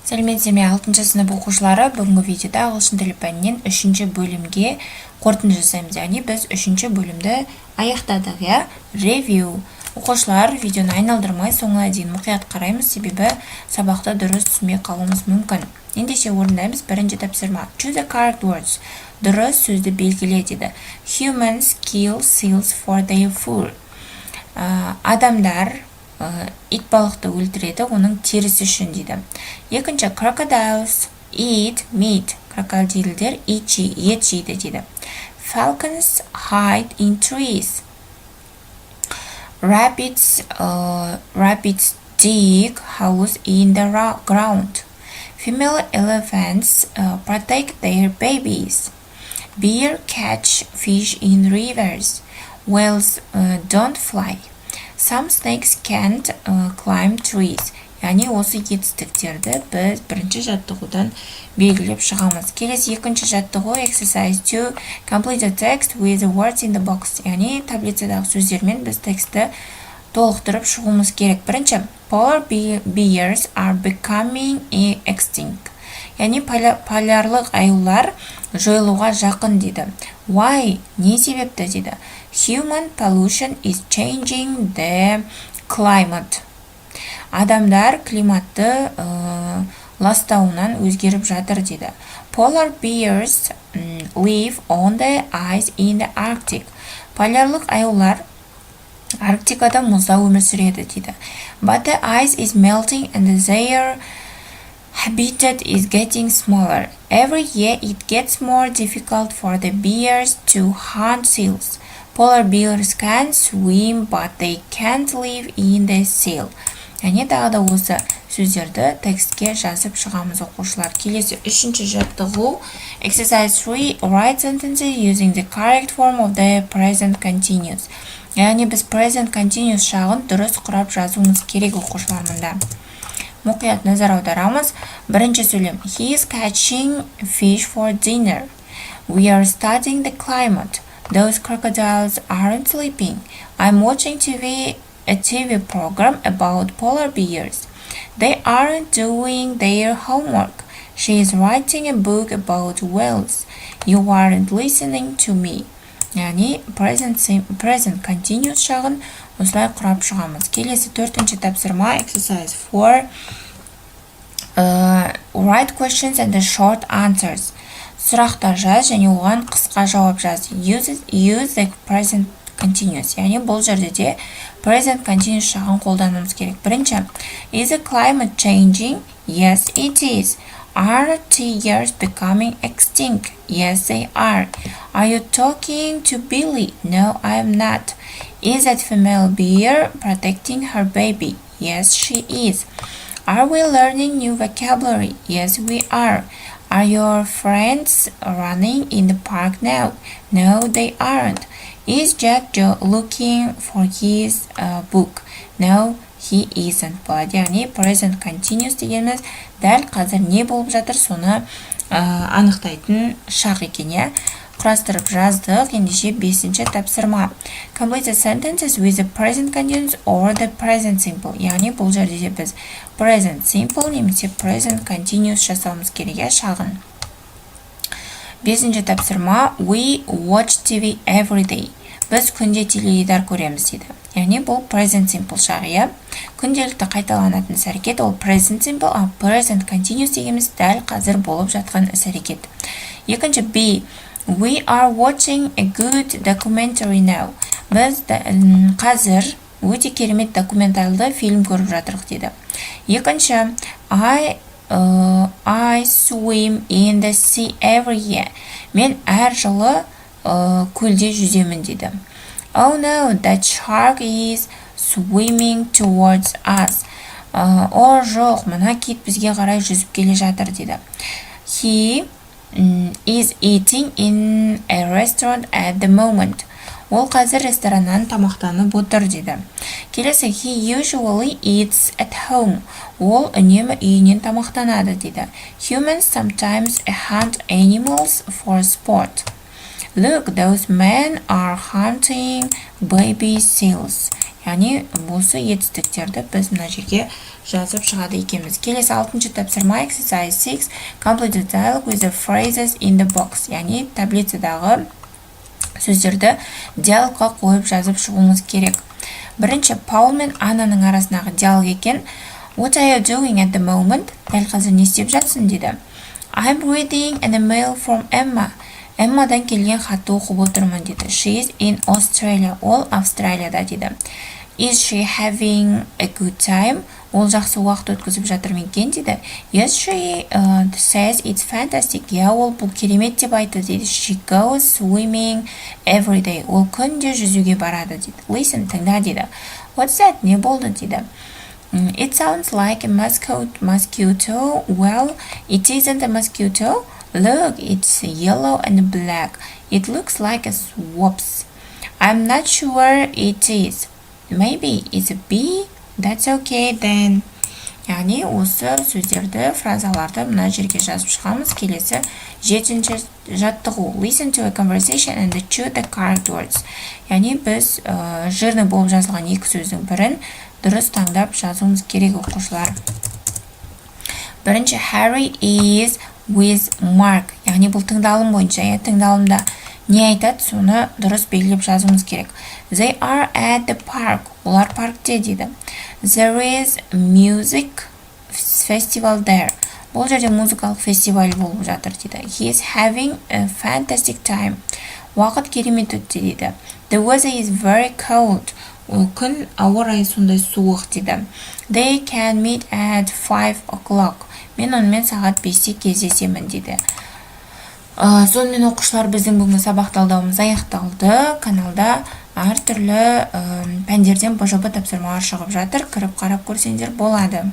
Сәлеметсіздер ме 6 сынып оқушылары, бүгінгі видеода ағылшын тілі пәнінен 3-ші бөлімге қорытынды жасаймыз. Яғни біз 3-ші бөлімді аяқтадық, я? Ревью. Оқушылар, видеоны айналдырмай соңына дейін мұқият қараймыз, себебі сабақты дұрыс түсінбей қалуымыз мүмкін. Ендеше орындаймыз. Бірінші тапсырма. Choose the correct words. Дұрыс сөзді белгіле дейді. Humans kill seals for their food. Адамдар итбалықты өлтіреді, оның терісі үшін дейді. Екінші, crocodiles eat meat. Крокодилдер ет жейді дейді. Falcons hide in trees. Rabbits dig holes in the ground. Female elephants protect their babies. Bear catch fish in rivers. Whales don't fly. Some snakes can't climb trees. Яғни осы жетістіктерді біз бірінші жаттығудан белгілеп шығамыз. Келесі екінші жаттығу exercise 2 complete the text with the words in the box. Яғни таблицадағы сөздермен біз тексті толықтырып шығуымыз керек. Бірінші, polar bears are becoming extinct. Яғни полярлық аюлар жойылуға жақын дейді. Why? Не себепті дейді. Human pollution is changing the climate. Адамдар климатты ластауынан өзгеріп жатыр дейді. Polar bears live on the ice in the Arctic. Полярлық аюлар Арктикада мұзда өмір сүреді дейді. But the ice is melting and their habitat is getting smaller. Every year it gets more difficult for the bears to hunt seals. Polar bears can swim, but they can't live in the seal. Яғни тағы да осы сөздерді текстке жазып шығамыз оқушылар. Келесі үшінші жаттығу exercise 3 write sentences using the correct form of the present continuous. Яғни біз present continuous шағын дұрыс құрап жазуымыз керек оқушылар мұнда. Мұқият назар аударамыз. Бірінші сөйлем. He is catching fish for dinner. We are studying the climate. Those crocodiles aren't sleeping. I'm watching a TV program about polar bears. They aren't doing their homework. She is writing a book about whales. You aren't listening to me. Яғни present continuous шағын осылай құрап шығамыз. Келесі төртінші тапсырма exercise 4 write questions and the short answers. Сұрақтар жаз және оған қысқа жауап жаз. Use the present continuous. Яғни бұл жерде де present continuous шағын қолдануымыз керек. Бірінші, is the climate changing? Yes, it is. Are tigers becoming extinct? Yes, they are. Are you talking to Billy? No, I am not. Is that female bear protecting her baby? Yes, she is. Are we learning new vocabulary? Yes, we are. Are your friends running in the park now? No, they aren't. Is Jack looking for his book? No, he isn't. Яғни present continuous дегеніміз дәл қазір не болып жатыр соны анықтайтын шақ екен, я? Құрастырып жаздық. Ендеше 5-ші тапсырма. Complete the sentences with the present continuous or the present simple. Яғни бұл жерде де біз present simple немесе present continuous жасауымыз керек, шағын. 5-ші тапсырма. We watch TV every day. Біз күнде теледидар көреміз дейді. Яғни бұл present simple шағы, күнделікті қайталанатын іс-әрекет, ол present simple, а present continuous дегеніміз дәл қазір болып жатқан іс-әрекет. Екінші, B. We are watching a good documentary now. Біз қазір өте керемет документалды фильм көріп жатырық дейді. Екінші, I swim in the sea every year. Мен әр жылы көлде жүземін дейді. Oh no, that shark is swimming towards us. О жоқ, мына кит бізге қарай жүзіп келе жатыр дейді. He is eating in a restaurant at the moment. Ол қазір рестораннан тамақтанып отыр дейді. Келесі, he usually eats at home. Ол үнемі үйінен тамақтанады дейді. Humans sometimes hunt animals for sport. Look, those men are hunting baby seals. Яғни осы етістіктерді біз мына жерге жазып шығады екенбіз. Келесі 6-шы тапсырма exercise 6 complete the dialogue with the phrases in the box. Яғни таблицадағы сөздерді диалогқа қойып жазып шығуымыз керек. Бірінші Паул мен Аннаның арасындағы диалог екен. What are you doing at the moment? Дәл қазір не істеп жатсың дейді. I'm reading an email from Emma. Эммадан келген хатты оқып отырмын дейді. She is in Australia. Ол Австралияда дейді. Is she having a good time? Ол жақсы уақыт өткізіп жатыр ма екен дейді. Yes, she says it's fantastic. Я, ол бұл керемет деп айтты дейді. She goes swimming every day. Ол күнде жүзуге барады дейді. Listen, тыңда дейді. What's that? Не болды дейді. It sounds like a mosquito. Well, it isn't a mosquito. Look, it's yellow and black. It looks like a wasp. I'm not sure it is. Maybe it's a bee. That's okay then. Яғни осы сөздерді, фразаларды мына жерге жазып шығамыз. Келесі 7-ші жаттығу. Listen to a conversation and choose the correct words. Яғни біз жирный болып жазылған екі сөздің бірін дұрыс таңдап жазуымыз керек оқушылар. Бірінші Harry is with Mark. Яғни бұл тыңдалым бойынша, тыңдалымда не айтады, соны дұрыс белгілеп жазуымыз керек. They are at the park. Олар паркте дейді. There is music festival there. Бұл жерде музыкалық фестиваль болып жатыр дейді. He is having a fantastic time. Уақыт керемет өтті дейді. The weather is very cold. Күн ауа райы сондай суық дейді. They can meet at 5 o'clock. Мен онымен сағат 5-те кездесемін дейді. Сонымен оқушылар, біздің бүгінгі сабақ талдауымыз аяқталды. Каналда әртүрлі пәндерден БЖБ тапсырмалар шығып жатыр. Кіріп қарап көрсеңдер болады.